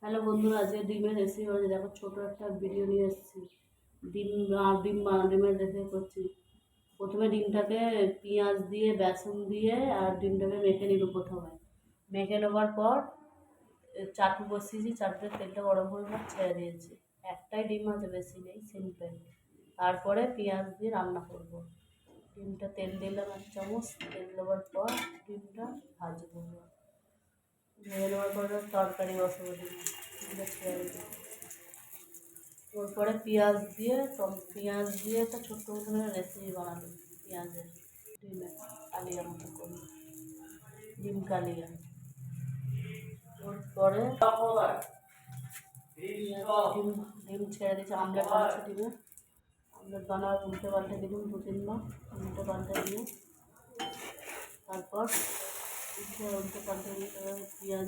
Hello বন্ধুরা, আজকে ডিমের রেসিপি হচ্ছে। দেখো, ছোট একটা ভিডিও নিয়ে এসেছি। ডিম ডিমের রেসিপি করছি। প্রথমে ডিমটাকে পেঁয়াজ দিয়ে, বেসন দিয়ে আর ডিমটাকে মেখে নিব। প্রথমে মেখে নেবার পর চাটু বসিয়েছি, চাটুতে তেলটা গরম করে ছেড়ে দিয়েছি। একটাই ডিম আছে, বেশি নেই, সিম্পল। তারপরে পেঁয়াজ দিয়ে রান্না করব। ডিমটা তেল দিলাম 1 চামচ। তেল দেওয়ার পর ডিমটা ভাজবো। ভেজে নেওয়ার পর তরকারি বসাবো। ডিমটা ছেড়ে দিই। তারপরে পেঁয়াজ দিয়ে একটা ছোট্ট মতো রেসিপি বানাবো। পেঁয়াজের ডিমের কালিয়া মতো করবো, ডিম কালিয়া। তারপরে ডিম ডিম ছেড়ে দিয়েছি, আমলেট বানাচ্ছি। আমলেট বানাবার উল্টে পাল্টে দিলাম 2-3 বার। উল্টে পাল্টে দিয়ে তারপর উল্টে পাল্টে দিয়ে পেঁয়াজ